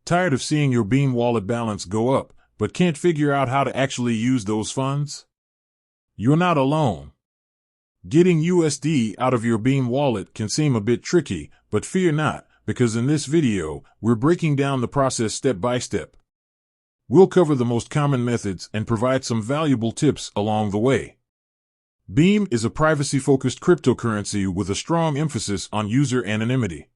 Tired of seeing your Beam wallet balance go up, but can't figure out how to actually use those funds? You're not alone. Getting USD out of your Beam wallet can seem a bit tricky, but fear not, because in this video, we're breaking down the process step by step. We'll cover the most common methods and provide some valuable tips along the way. Beam is a privacy-focused cryptocurrency with a strong emphasis on user anonymity.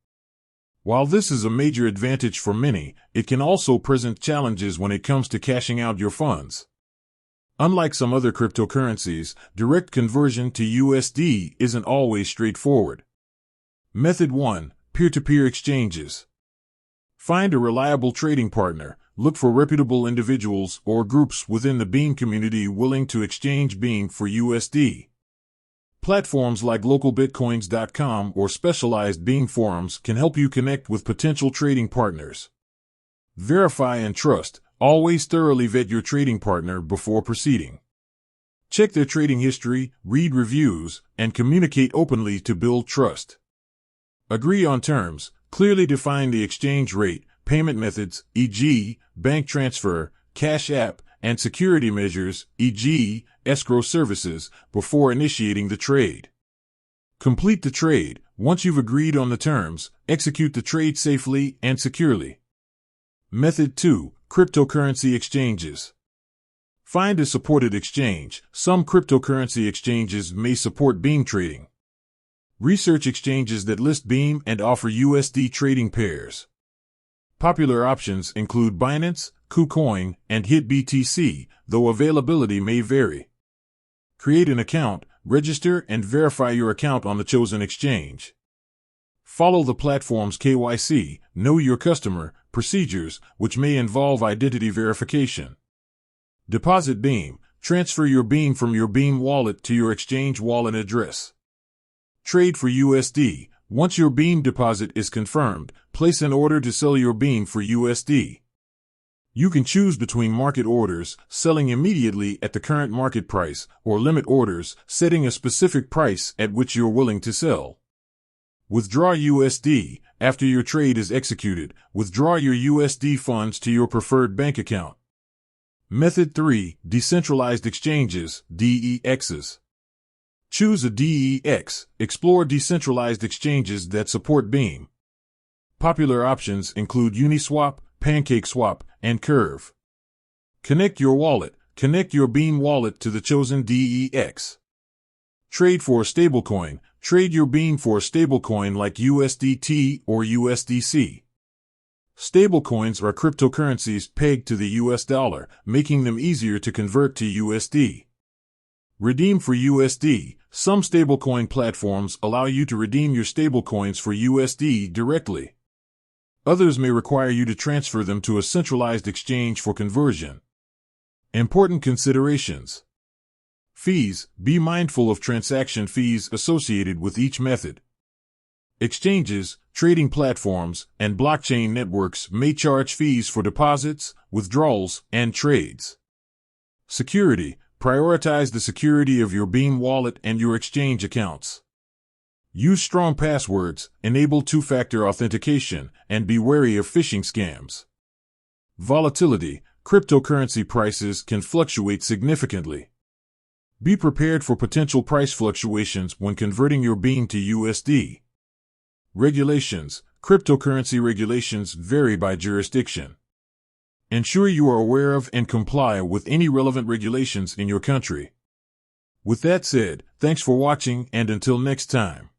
While this is a major advantage for many, it can also present challenges when it comes to cashing out your funds. Unlike some other cryptocurrencies, direct conversion to USD isn't always straightforward. Method 1. Peer-to-peer exchanges. Find a reliable trading partner. Look for reputable individuals or groups within the Beam community willing to exchange Beam for USD. Platforms like localbitcoins.com or specialized Beam forums can help you connect with potential trading partners. Verify and trust. Always thoroughly vet your trading partner before proceeding. Check their trading history, read reviews, and communicate openly to build trust. Agree on terms. Clearly define the exchange rate, payment methods, e.g., bank transfer, Cash App, and security measures, e.g., escrow services, before initiating the trade. Complete the trade. Once you've agreed on the terms, execute the trade safely and securely. Method 2. Cryptocurrency exchanges. Find a supported exchange. Some cryptocurrency exchanges may support Beam trading. Research exchanges that list Beam and offer USD trading pairs. Popular options include Binance, KuCoin, and HitBTC, though availability may vary. Create an account, register, and verify your account on the chosen exchange. Follow the platform's KYC, Know Your Customer, procedures, which may involve identity verification. Deposit Beam. Transfer your Beam from your Beam wallet to your exchange wallet address. Trade for USD. Once your Beam deposit is confirmed, place an order to sell your Beam for USD. You can choose between market orders, selling immediately at the current market price, or limit orders, setting a specific price at which you're willing to sell. Withdraw USD. After your trade is executed, withdraw your USD funds to your preferred bank account. Method 3. Decentralized exchanges, DEXs. Choose a DEX. Explore decentralized exchanges that support Beam. Popular options include Uniswap, PancakeSwap, and Curve. Connect your wallet. Connect your Beam wallet to the chosen DEX. Trade for a stablecoin. Trade your Beam for a stablecoin like USDT or USDC. Stablecoins are cryptocurrencies pegged to the US dollar, making them easier to convert to USD. Redeem for USD. Some stablecoin platforms allow you to redeem your stablecoins for USD directly. Others may require you to transfer them to a centralized exchange for conversion. Important considerations. Fees. Be mindful of transaction fees associated with each method. Exchanges, trading platforms, and blockchain networks may charge fees for deposits, withdrawals, and trades. Security. Prioritize the security of your Beam wallet and your exchange accounts. Use strong passwords, enable two-factor authentication, and be wary of phishing scams. Volatility. Cryptocurrency prices can fluctuate significantly. Be prepared for potential price fluctuations when converting your Beam to USD. Regulations. Cryptocurrency regulations vary by jurisdiction. Ensure you are aware of and comply with any relevant regulations in your country. With that said, thanks for watching, and until next time.